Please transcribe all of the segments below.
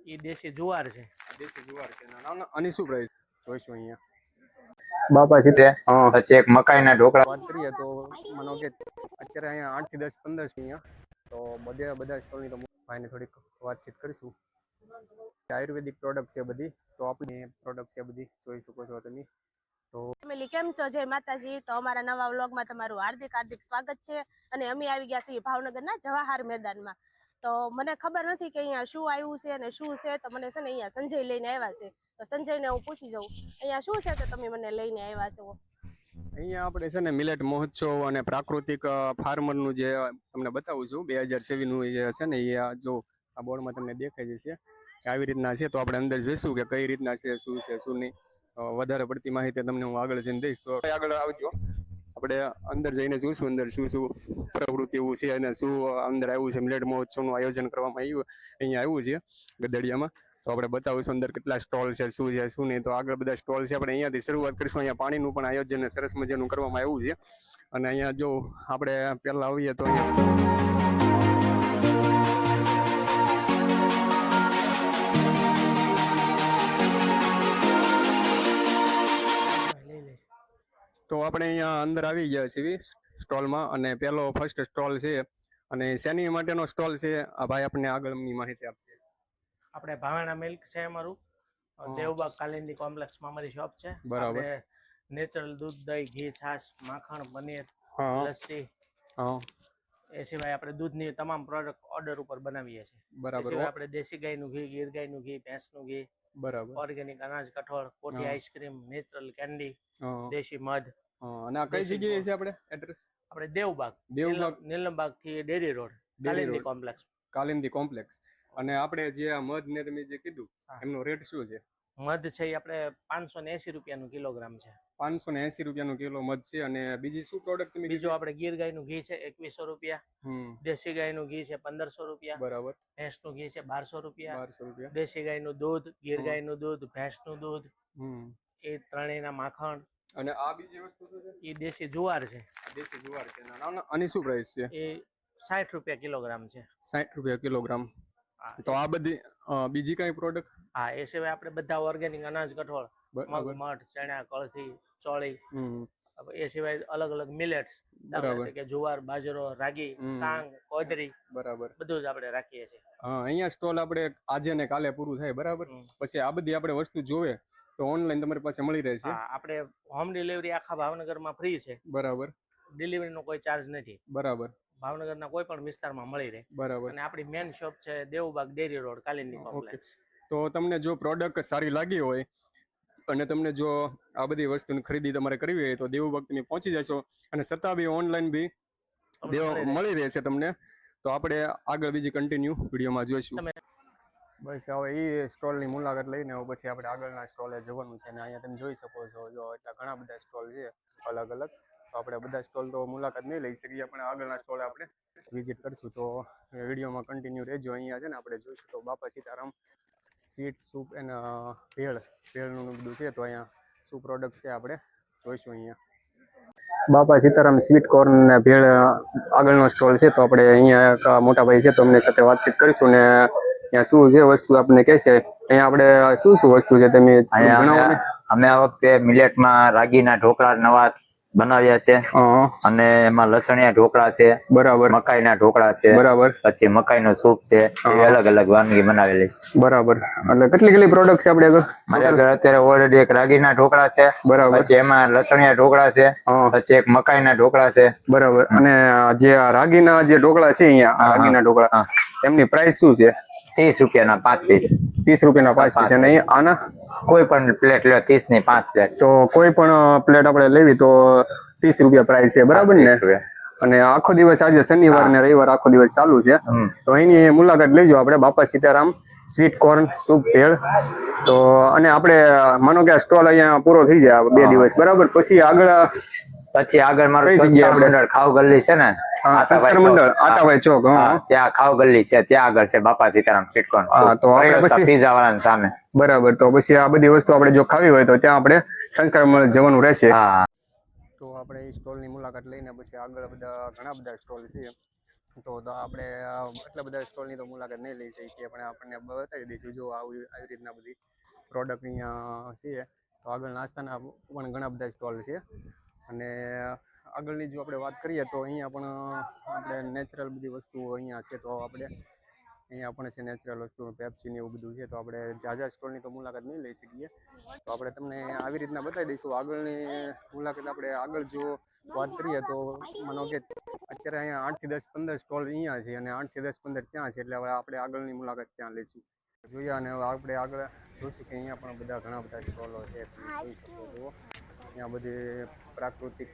એ દેશી જુવાર છે. દેશી જુવાર છે. આની શું પ્રાઇસ જોઈશું અહીંયા? બાપા સીધે પછી એક મકાઈના ઢોકળા વાત કરીએ તો માનો કે અત્યારે અહીંયા 8 થી 10 15 છે અહીંયા. તો બધા સ્ટોલની તો ભાઈને થોડીક વાતચીત કરીશું. આયુર્વેદિક પ્રોડક્ટ છે બધી, તો આપણી પ્રોડક્ટ છે બધી જોઈ શકો છો તમે. તો ફેમિલી કેમ છો? જય માતાજી. તો અમારા નવા વ્લોગમાં તમારું હાર્દિક સ્વાગત છે. અને અમે આવી ગયા છીએ ભાવનગરના જવાહર મેદાનમાં. તો મને ખબર નથી કે અહીંયા શું આવ્યું છે અને શું છે, તો મને છે ને અહીંયા સંજય લઈને આવ્યા છે. તો સંજયને હું પૂછી જાઉં અહીંયા શું છે, તો તમે મને લઈને આવ્યા છો. અહીંયા આપણે છે ને મિલેટ મહોત્સવ અને પ્રાકૃતિક ફાર્મરનું જે તમને બતાવું છું 2026નું જે છે ને, એ જો આ બોર્ડમાં તમને દેખાય છે આવી રીતના છે. તો આપણે અંદર જઈશું કે કઈ રીતના છે, શું નહીં. વધારે પડતી માહિતી તમને હું આગળ જઈને દઈશ. તો આગળ આવજો, આપણે અંદર જઈને જોઈશું અંદર શું પ્રવૃત્તિ એવું છે અને શું અંદર આવ્યું છે. મિલેટ મહોત્સવનું આયોજન કરવામાં અહીંયા આવ્યું છે ગદડિયામાં. તો આપણે બતાવીશું અંદર કેટલા સ્ટોલ છે, શું છે શું નહીં. તો આગળ બધા સ્ટોલ છે, આપણે અહીંયાથી શરૂઆત કરીશું. અહીંયા પાણીનું પણ આયોજન સરસ મજાનું કરવામાં આવ્યું છે. અને અહીંયા જો આપણે પહેલા આવીએ તો આપણે અહીંયા અંદર આવી ગયા છીએ સ્ટોલમાં. અને પહેલો ફર્સ્ટ સ્ટોલ છે. અને શેની માટેનો સ્ટોલ છે આ ભાઈ આપણને આગળની માહિતી આપશે. આપણે ભાવેણા મિલ્ક છે અમારું, દેવબાગ કાલિંદી કોમ્પ્લેક્સમાં અમારી શોપ છે. બરાબર. નેચરલ દૂધ, દહીં, ઘી, છાશ, માખણ, પનીર, લસ્સી, એ સિવાય આપણે દૂધની તમામ પ્રોડક્ટ ઓર્ડર ઉપર બનાવીએ છીએ. બરાબર. આપણે દેશી ગાયનું ઘી, ગીર ગાયનું ઘી, ભેંસનું ઘી, બરાબર, ઓર્ગેનિક અનાજ કઠોળ, કોઠી આઈસ્ક્રીમ, નેચરલ કેન્ડી, દેશી મધ. અને આ કઈ જગ્યાએ છે આપણે એડ્રેસ? આપણે દેવબાગ નીલમબાગ થી ડેરી રોડ, કાલિંદી કોમ્પ્લેક્સ. અને આપણે જે આ મધ ને તમે જે કીધું એમનો રેટ શું છે? મધ છે એ આપણે 580 રૂપિયાનું કિલોગ્રામ છે. 580 રૂપિયાનું કિલો મધ છે. અને બીજી શું પ્રોડક્ટ તમે? બીજું આપણે ગીર ગાયનું ઘી છે 2100 રૂપિયા, દેશી ગાયનું ઘી છે 1500 રૂપિયા, બરાબર, ભેંસનું ઘી છે 1200 રૂપિયા, 1200 રૂપિયા, દેશી ગાયનું દૂધ, ગીર ગાયનું દૂધ, ભેંસનું દૂધ, એ ત્રણેયના માખણ. અને આ બીજી વસ્તુ શું છે? એ દેશી જુવાર છે. દેશી જુવાર છે. આની શું પ્રાઇસ છે? એ 60 રૂપિયા કિલોગ્રામ છે. 60 રૂપિયા કિલોગ્રામ. તો આ બધી બીજી કઈ પ્રોડક્ટ? હા, એ સિવાય આપણે બધા ઓર્ગેનિક અનાજ કઠોળ, મગ, મઠ, ચણા, કળથી, ચોળી, એ સિવાય અલગ અલગ મિલેટ્સ, દાખલા તરીકે જુવાર, બાજરો, રાગી, તાંગ, કોદરી, બરાબર, બધું જ આપણે રાખીએ છીએ. અહીંયા સ્ટોલ આપણે આજે ને કાલે પૂરું થાય, બરાબર. પછી આ બધી આપણે વસ્તુ જોવે તો ઓનલાઈન તમારી પાસે મળી રહેશે. હા, આપણે હોમ ડિલિવરી આખા ભાવનગરમાં ફ્રી છે. બરાબર. ડિલિવરીનો કોઈ ચાર્જ નથી. બરાબર. ભાવનગરના કોઈ પણ વિસ્તારમાં મળી રહે. બરાબર. અને આપણી મેન શોપ છે દેવબાગ ડેરી રોડ, કાલિંદી કોમ્પ્લેક્સ. તો તમને જો પ્રોડક્ટ સારી લાગી હોય અને તમને જો આ બધી વસ્તુની ખરીદી તમારે કરવી હોય તો દેવબાગ તમે પહોંચી જશો. અને છતાં બી ઓનલાઈન બી મળી રહેશે તમને. તો આપણે આગળ બીજી કન્ટિન્યુ વિડીયોમાં જોઈશું. બસ હવે એ સ્ટોલની મુલાકાત લઈને પછી આપણે આગળના સ્ટોલે જવાનું છે. અને અહીંયા તમે જોઈ શકો છો જો એટલા ઘણા બધા સ્ટોલ છે અલગ અલગ. તો આપણે બધા સ્ટોલ તો મુલાકાત નહીં લઈ શકીએ, પણ આગળના સ્ટોલે આપણે વિઝિટ કરીશું. તો વિડીયોમાં કન્ટિન્યુ રહેજો. અહીંયા છે ને આપણે જોઈશું તો બાપા સીતારામ સ્વીટ સૂપ એન્ડ ભેળનું બધું છે. તો અહીંયા શું પ્રોડક્ટ છે આપણે જોઈશું. અહીંયા બાપા સીતારામ સ્વીટ કોર્ન ને ભેળ આગળનો સ્ટોલ છે. તો આપણે અહીંયા મોટા ભાઈ છે તો અમને સાથે વાતચીત કરીશું. ને અહીંયા શું છે વસ્તુ આપણે કહે છે, અહીંયા આપણે શું વસ્તુ છે તમે જણાવો ને. અમે આ વખતે મિલેટમાં રાગીના ઢોકળા નવા બનાવ્યા છે. અને એમાં લસણિયા ઢોકળા છે, બરાબર, મકાઈના ઢોકળા છે, બરાબર, પછી મકાઈનો સૂપ છે. એ અલગ અલગ વાનગી બનાવેલી છે. બરાબર. એટલે કેટલી પ્રોડક્ટ છે આપણે આગળ? મારી આગળ અત્યારે ઓલરેડી એક રાગીના ઢોકળા છે, બરાબર, પછી એમાં લસણિયા ઢોકળા છે, પછી એક મકાઈના ઢોકળા છે, બરાબર. અને જે રાગીના જે ઢોકળા છે અહીંયા રાગીના ઢોકળા એમની પ્રાઇસ શું છે? 30 રૂપિયાના 5 પીસ. 30 રૂપિયાના 5 પીસ. અને આના કોઈ પણ પ્લેટ લે 30 ની 5 પ્લેટ. તો કોઈ પણ પ્લેટ આપણે લેવી તો 30 રૂપિયા પ્રાઇસ છે, બરાબર ને? અને આખો દિવસ આજે શનિવાર ને રવિવાર આખો દિવસ ચાલુ છે. તો એની મુલાકાત લેજો આપણે બાપા સીતારામ સ્વીટ કોર્ન સૂપ ભેળ. તો અને આપણે માનો કે આ સ્ટોલ અહીંયા પૂરો થઈ જાય 2 દિવસ, બરાબર. પછી આગળ મારું સંસ્કાર મંડળ ખાવ ગલ્લી છે ને, સંસ્કાર મંડળ આટાભાઈ ચોક, ત્યાં ખાવ ગલ્લી છે, ત્યાં આગળ છે બાપા સીતારામ સ્વીટ કોર્ન. તો આપણે પીઝા વાળાની સામે, બરાબર. તો પછી આ બધી વસ્તુ આપણે જો ખાવી હોય તો ત્યાં આપણે સંસ્કાર મંડળ જવાનું રહેશે. તો આપણે એ સ્ટોલની મુલાકાત લઈને પછી આગળ ઘણા બધા સ્ટોલ છે. તો આપણે એટલા બધા સ્ટોલની તો મુલાકાત નહીં લઈ શકીએ પણ આપણને બતાવી દઈશું. જો આવી રીતના બધી પ્રોડક્ટ અહીંયા છે. તો આગળ નાસ્તાના પણ ઘણા બધા સ્ટોલ છે. અને આગળની જો આપણે વાત કરીએ તો અહીંયા પણ આપણે નેચરલ બધી વસ્તુઓ અહીંયા છે. તો આપણે અહીંયા પણ છે નેચરલ વસ્તુ, પેપ્સી ને એવું બધું છે. તો આપણે જાજા સ્ટોલની તો મુલાકાત નહીં લઈ શકીએ. તો આપણે તમને આવી રીતના બતાવી દઈશું. આગળની મુલાકાત આપણે આગળ જો વાત કરીએ તો માનો કે અત્યારે અહીંયા 8 થી 10 15 સ્ટોલ અહીંયા છે અને 8 થી 10 15 ત્યાં છે. એટલે હવે આપણે આગળની મુલાકાત ત્યાં લઈશું. જોઈએ અને હવે આપણે આગળ જોઈશું કે અહીંયા પણ ઘણા બધા સ્ટોલો છે. જોઈ શકો છો અહીંયા બધી પ્રાકૃતિક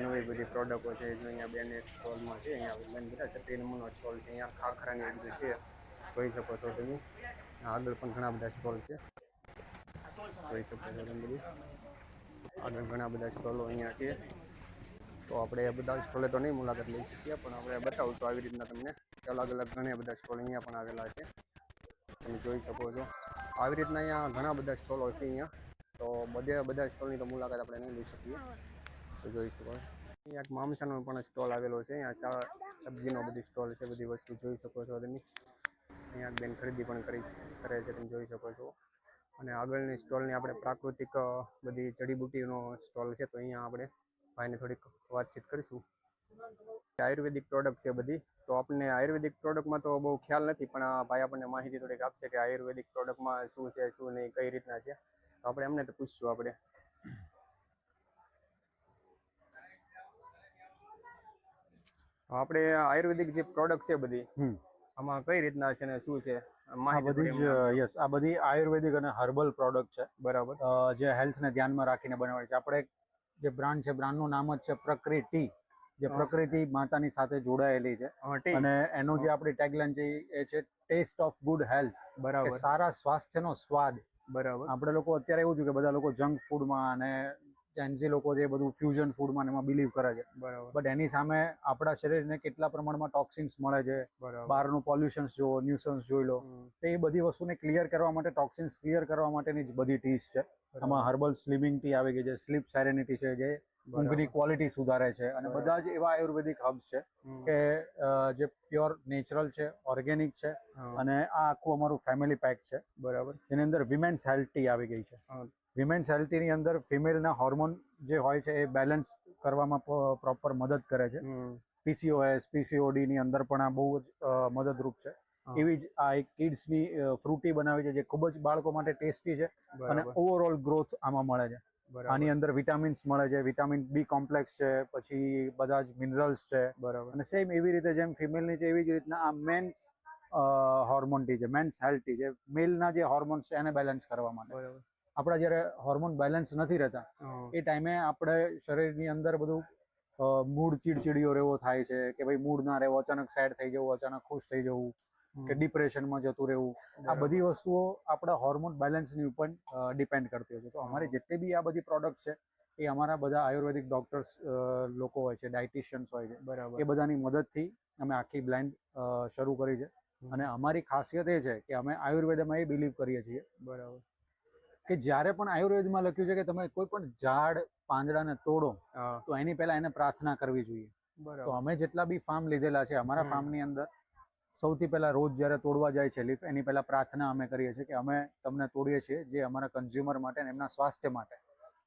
નવી બધી પ્રોડક્ટો છે. જો અહીંયા બેન એક સ્ટોલમાં છે. અહીંયા બેન બધા સત્રી નંબરનો સ્ટોલ છે. અહીંયા ખાખરાની એ બધું છે. જોઈ શકો છો તમે. આગળ પણ ઘણા બધા સ્ટોલ છે. જોઈ શકો છો તમે બધી આગળ ઘણા બધા સ્ટોલો અહીંયા છે. તો આપણે બધા સ્ટોલે તો નહીં મુલાકાત લઈ શકીએ પણ આપણે બતાવશું આવી રીતના તમને. અલગ અલગ ઘણા બધા સ્ટોલ અહીંયા પણ આવેલા છે. તમે જોઈ શકો છો આવી રીતના અહીંયા ઘણા બધા સ્ટોલો છે અહીંયા. તો બધા સ્ટોલની તો મુલાકાત આપણે નહીં લઈ શકીએ. તો જોઈ શકો અહીંયા એક મામસાનો પણ સ્ટોલ આવેલો છે. અહીંયા સબ્જીનો બધી સ્ટોલ છે. બધી વસ્તુ જોઈ શકો છો તમે. અહીંયા બેન ખરીદી પણ કરે છે. તમે જોઈ શકો છો. અને આગળની સ્ટોલની આપણે પ્રાકૃતિક બધી જડીબુટ્ટીનો સ્ટોલ છે. તો અહીંયા આપણે ભાઈને થોડીક વાતચીત કરીશું. આયુર્વેદિક પ્રોડક્ટ છે બધી. તો આપણને આયુર્વેદિક પ્રોડક્ટમાં તો બહુ ખ્યાલ નથી પણ આ ભાઈ આપણને માહિતી થોડીક આપશે કે આયુર્વેદિક પ્રોડક્ટમાં શું છે શું નહીં કઈ રીતના છે. તો આપણે એમને તો પૂછશું. આપણે આયુર્વેદિક જે પ્રોડક્ટ છે બધી આમાં કઈ રીતના છે ને શું છે બધી જ યસ આ બધી આયુર્વેદિક અને હર્બલ પ્રોડક્ટ છે. બરાબર. જે હેલ્થને ધ્યાનમાં રાખીને બનાવાય છે. આપણે જે બ્રાન્ડ છે બ્રાન્ડનું નામ જ છે પ્રકૃતિ. જે પ્રકૃતિ માતાની સાથે જોડાયેલી છે અને એનું જે આપણી ટેગલાઈન છે એ છે ટેસ્ટ ઓફ ગુડ હેલ્થ. બરાબર. સારા સ્વાસ્થ્યનો સ્વાદ. બરાબર. આપણે લોકો અત્યારે એવું છે કે બધા લોકો જંક ફૂડમાં અને જેન્ઝી લોકો જે બધું ફ્યુઝન ફૂડમાં એમાં બિલીવ કરે છે. બરાબર. બટ એની સામે આપણા શરીરને કેટલા પ્રમાણમાં ટોક્સિન્સ મળે છે. બહારનું પોલ્યુશન્સ જુઓ, ન્યુસન્સ જોઈ લો. તો એ બધી વસ્તુને ક્લિયર કરવા માટે, ટોક્સિન્સ ક્લિયર કરવા માટેની જ બધી ટીસ છે. આમાં હર્બલ સ્લીમિંગ ટી આવી ગઈ છે, સ્લીપ સેરેનિટી છે જે ઊંઘની ક્વોલિટી સુધારે છે. અને બધા જ એવા આયુર્વેદિક હબ્સ છે કે જે પ્યોર નેચરલ છે, ઓર્ગેનિક છે. અને આ આખું અમારું ફેમિલી પેક છે. બરાબર. જેની અંદર વિમેન્સ હેલ્થ ટી આવી ગઈ છે. વિમેન્સ હેલ્થ ટીની અંદર ફિમેલના હોર્મોન જે હોય છે એ બેલેન્સ કરવામાં પ્રોપર મદદ કરે છે. PCOS, PCOD ની અંદર પણ આ બહુ જ મદદરૂપ છે. એવી જ આ એક કિડ્સની ફ્રૂટી બનાવી છે જે ખૂબ જ બાળકો માટે ટેસ્ટી છે અને ઓવરઓલ ગ્રોથ આમાં મળે છે. આની અંદર વિટામિન્સ મળે છે, વિટામિન B કોમ્પ્લેક્સ છે, પછી બધા જ મિનરલ્સ છે. બરાબર. અને સેમ એવી રીતે જેમ ફિમેલની છે એવી જ રીતના આ મેન્સ હોર્મોન ટી છે, મેન્સ હેલ્થ ટી છે. મેલના જે હોર્મોન્સ છે એને બેલેન્સ કરવા માટે. આપણા જ્યારે હોર્મોન બેલેન્સ નથી રહેતા એ ટાઈમે આપણે શરીરની અંદર બધું મૂડ ચીડચીડીઓ રહેવો થાય છે કે ભાઈ મૂડ ના રહેવો, અચાનક સેડ થઈ જવું, અચાનક ખુશ થઈ જવું કે ડિપ્રેશનમાં જતું રહેવું. આ બધી વસ્તુઓ આપણા હોર્મોન બેલેન્સની ઉપર ડિપેન્ડ કરતી હોય છે. તો અમારી જેટલી બી આ બધી પ્રોડક્ટ છે એ અમારા બધા આયુર્વેદિક ડોક્ટર્સ લોકો હોય છે, ડાયટિશિયન્સ હોય છે. બરાબર. એ બધાની મદદથી અમે આખી બ્લેન્ડ શરૂ કરી છે. અને અમારી ખાસિયત એ છે કે અમે આયુર્વેદમાં એ બિલીવ કરીએ છીએ. બરાબર. કે જ્યારે પણ આયુર્વેદમાં લખ્યું છે કે તમે કોઈ પણ ઝાડ પાંદડાને તોડો તો એની પહેલા એને પ્રાર્થના કરવી જોઈએ. તો અમે જેટલા બી ફાર્મ લીધેલા છે અમારા ફાર્મની અંદર સૌથી પહેલા રોજ જ્યારે તોડવા જાય છે લીફ એની પહેલા પ્રાર્થના અમે કરીએ છીએ કે અમે તમને તોડીએ છીએ જે અમારા કન્ઝ્યુમર માટે અને એમના સ્વાસ્થ્ય માટે.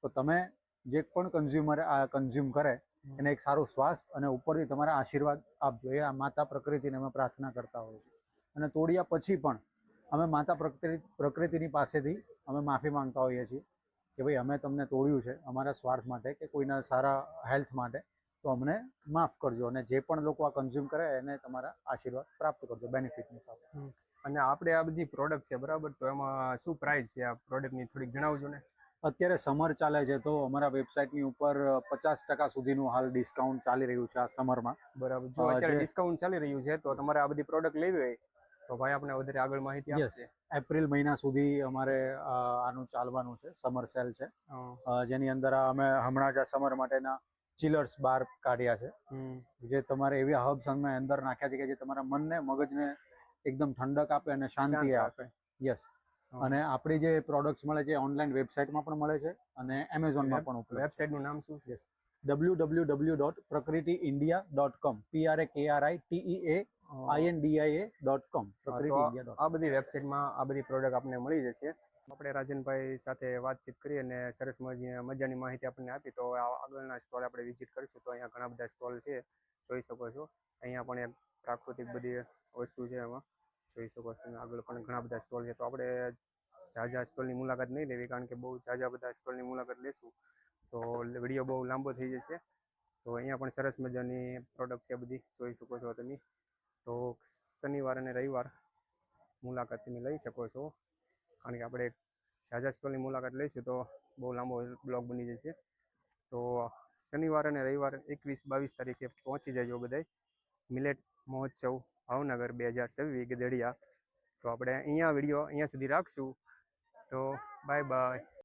તો તમે જે પણ કન્ઝ્યુમર આ કન્ઝ્યુમ કરે એને એક સારું સ્વાસ્થ્ય અને ઉપરથી તમારા આશીર્વાદ આપજો. એ આ માતા પ્રકૃતિને અમે પ્રાર્થના કરતા હોઈએ છીએ. અને તોડ્યા પછી પણ અમે માતા પ્રકૃતિની પાસેથી અમે માફી માંગતા હોઈએ છીએ કે ભાઈ અમે તમને તોડ્યું છે અમારા સ્વાર્થ માટે કે કોઈના સારા હેલ્થ માટે, તો અમને માફ કરજો. અને જે પણ લોકો આ કન્ઝ્યુમ કરે એને તમારા આશીર્વાદ પ્રાપ્ત કરજો બેનિફિટની સાથે. અને આપણે આ બધી પ્રોડક્ટ છે બરાબર, તો એમાં શું પ્રાઇસ છે આ પ્રોડક્ટની થોડીક જણાવજો ને. અત્યારે સમર ચાલે છે તો અમારા વેબસાઇટની ઉપર 50% સુધીનું હાલ ડિસ્કાઉન્ટ ચાલી રહ્યું છે આ સમરમાં. બરાબર. જો અત્યારે ડિસ્કાઉન્ટ ચાલી રહ્યું છે તો તમારે આ બધી પ્રોડક્ટ લેવી હોય તો ભાઈ આપણે વધારે આગળ માહિતી આપશે. એપ્રિલ મહિના સુધી અમારે આનું ચાલવાનું છે, સમર સેલ છે. જેની અંદર અમે હમણાં જ આ સમર માટેના ચિલર્સ બાર કાઢ્યા છે જે તમારે એવી હબ્સ અમે અંદર નાખ્યા છે કે જે તમારા મનને મગજને એકદમ ઠંડક આપે અને શાંતિ આપે. યસ. અને આપણી જે પ્રોડક્ટ્સ મળે છે ઓનલાઈન વેબસાઇટમાં પણ મળે છે અને એમેઝોનમાં પણ ઉપલબ્ધ. વેબસાઇટનું નામ શું છે? www.prakritiindia.com prakritiindia.com prakritiindia.com. આ બધી વેબસાઇટમાં આ બધી પ્રોડક્ટ આપણને મળી જશે. આપણે રાજનભાઈ સાથે વાતચીત કરી અને સરસ મજાની માહિતી આપણને આપી. તો આગળના સ્ટોલ આપણે વિઝિટ કરીશું. તો અહીંયા ઘણા બધા સ્ટોલ છે, જોઈ શકો છો. અહીંયા પણ એક પ્રાકૃતિક બધી વસ્તુ છે, એમાં જોઈ શકો છો. આગળ પણ ઘણા બધા સ્ટોલ છે. તો આપણે ઝાઝા સ્ટોલની મુલાકાત નહીં લેવી, કારણ કે બહુ ઝાઝા બધા સ્ટોલની મુલાકાત લેશું તો વિડીયો બહુ લાંબો થઈ જશે. તો અહીંયા પણ સરસ મજાની પ્રોડક્ટ છે, બધી જોઈ શકો છો તમે. તો શનિવાર અને રવિવાર મુલાકાત તમે લઈ શકો છો, કારણ કે આપણે ઝાઝા સ્ટોલની મુલાકાત લઈશું તો બહુ લાંબો બ્લોગ બની જશે. તો શનિવાર અને રવિવાર 21-22 તારીખે પહોંચી જજો બધાય મિલેટ મહોત્સવ ભાવનગર 2026 ગધેડિયા. તો આપણે અહીંયા વિડીયો અહીંયા સુધી રાખશું. તો બાય બાય.